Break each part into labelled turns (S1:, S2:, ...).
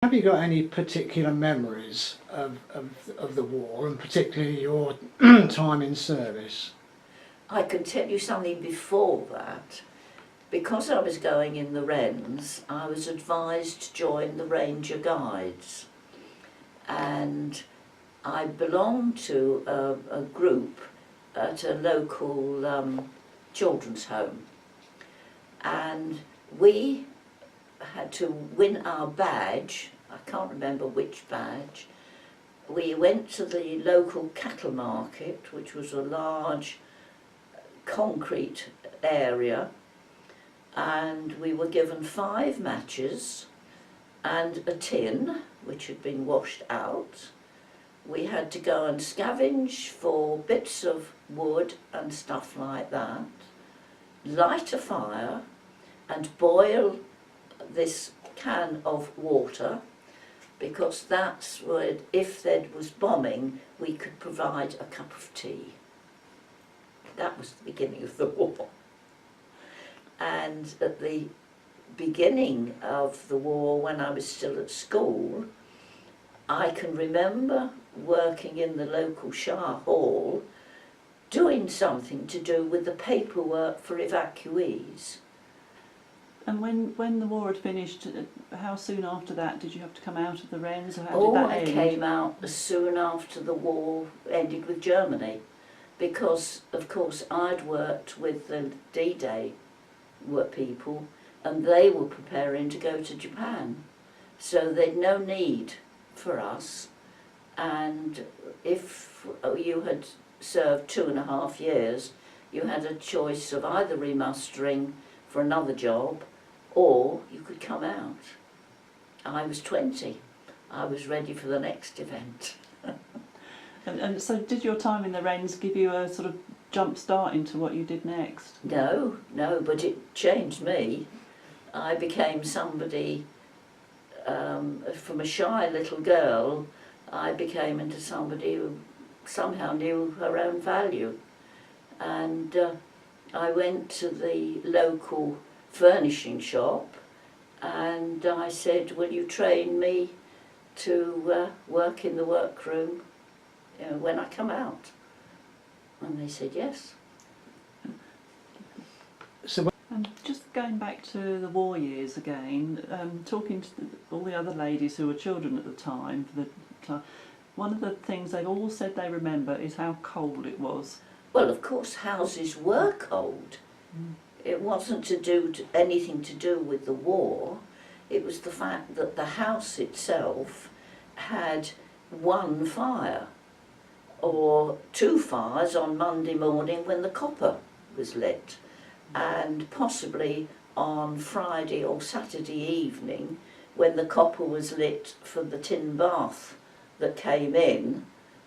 S1: Have you got any particular memories of the war, and particularly your time in service?
S2: I can tell you something before that. Because I was going in the Wrens, I was advised to join the Ranger Guides, and I belonged to a group at a local children's home, and we had to win our badge. I can't remember which badge. We went to the local cattle market, which was a large concrete area, and we were given 5 matches and a tin which had been washed out. We had to go and scavenge for bits of wood and stuff like that, light a fire and boil this can of water, because that's where, if there was bombing, we could provide a cup of tea. That was the beginning of the war. And at the beginning of the war, when I was still at school, I can remember working in the local Shah Hall, doing something to do with the paperwork for evacuees.
S3: And when the war had finished, how soon after that did you have to come out of the Wrens, or how did that end?
S2: I came out as soon after the war ended with Germany, because of course I'd worked with the D-Day people, and they were preparing to go to Japan, so they'd no need for us. And if you had served 2.5 years, you had a choice of either remustering for another job, or you could come out. I was 20. I was ready for the next event.
S3: And so did your time in the Wrens give you a sort of jump start into what you did next?
S2: No, but it changed me. I became somebody, from a shy little girl, I became into somebody who somehow knew her own value. And I went to the local furnishing shop and I said, will you train me to work in the workroom, when I come out? And they said yes.
S1: So,
S3: And just going back to the war years again, talking to all the other ladies who were children at the time, one of the things they've all said they remember is how cold it was.
S2: Well, of course, houses were cold. It wasn't anything to do with the war. It was the fact that the house itself had one fire, or 2 fires on Monday morning when the copper was lit, and possibly on Friday or Saturday evening when the copper was lit for the tin bath that came in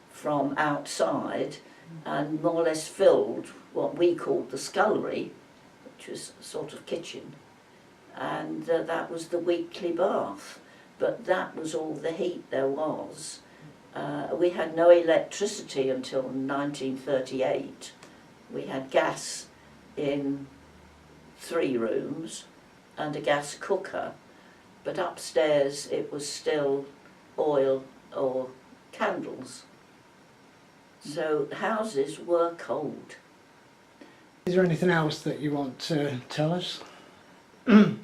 S2: from outside and more or less filled what we called the scullery, which was a sort of kitchen, and that was the weekly bath. But that was all the heat there was. We had no electricity until 1938. We had gas in 3 rooms and a gas cooker, but upstairs it was still oil or candles. So houses were cold.
S1: is there anything else that you want to tell us?
S2: I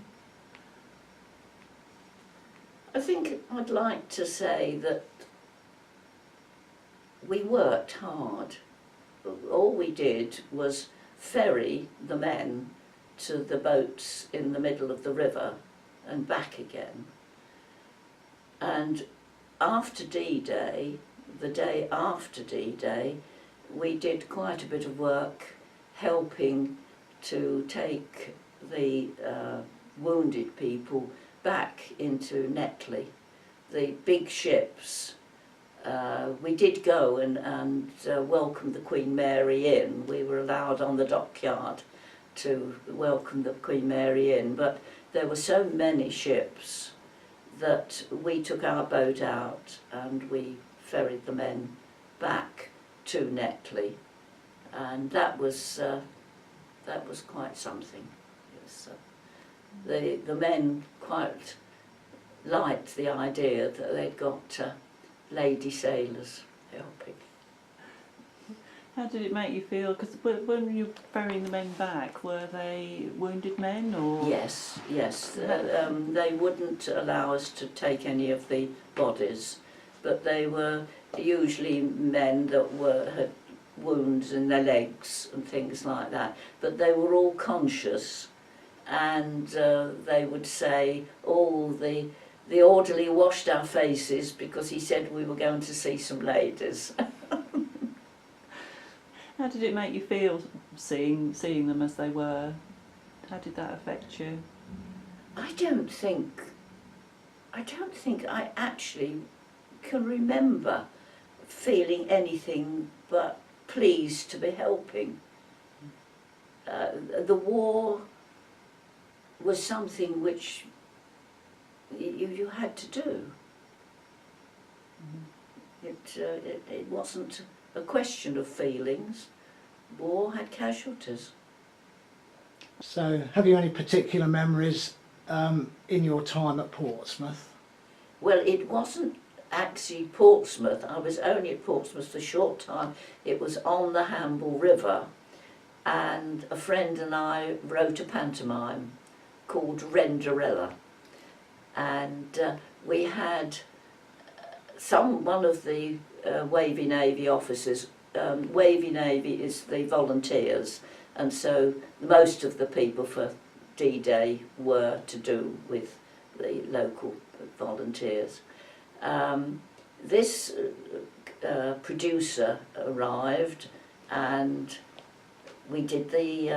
S2: think I'd like to say that we worked hard. All we did was ferry the men to the boats in the middle of the river and back again. And after D-Day, the day after D-Day, we did quite a bit of work helping to take the wounded people back into Netley. The big ships, we did go and welcome the Queen Mary in. We were allowed on the dockyard to welcome the Queen Mary in, but there were so many ships that we took our boat out and we ferried the men back to Netley, and that was quite something. It was, the men liked the idea that they'd got lady sailors helping.
S3: How did it make you feel? Because when you were ferrying the men back, were they wounded men or?
S2: Yes, yes. They wouldn't allow us to take any of the bodies, but they were usually men that had wounds in their legs and things like that. But they were all conscious, and they would say, "Oh, the orderly washed our faces because he said we were going to see some ladies."
S3: How did it make you feel seeing them as they were? How did that affect you?
S2: I don't think I actually can remember feeling anything but pleased to be helping. The war was something which you had to do. It wasn't a question of feelings. War had casualties.
S1: So, have you any particular memories in your time at Portsmouth?
S2: Well, it wasn't actually Portsmouth. I was only at Portsmouth for a short time. It was on the Hamble River, and a friend and I wrote a pantomime called Renderella, and we had one of the Wavy Navy officers. Wavy Navy is the volunteers, and so most of the people for D-Day were to do with the local volunteers. This producer arrived, and we did the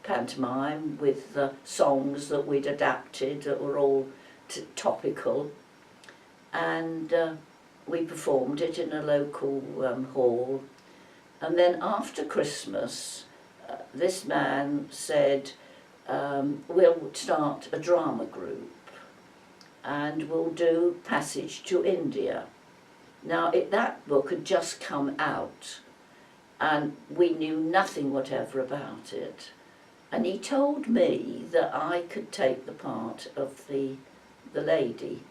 S2: pantomime with the songs that we'd adapted that were all topical, and we performed it in a local hall. And then after Christmas, this man said, we'll start a drama group and we'll do Passage to India. Now, that book had just come out and we knew nothing whatever about it. And he told me that I could take the part of the lady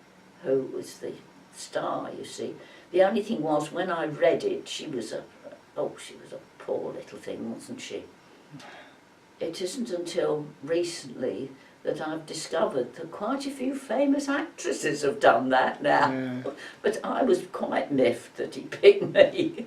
S2: who was the star, you see. The only thing was, when I read it, she was a poor little thing, wasn't she? It isn't until recently that I've discovered that quite a few famous actresses have done that now.
S1: Yeah.
S2: But I was quite miffed that he picked me.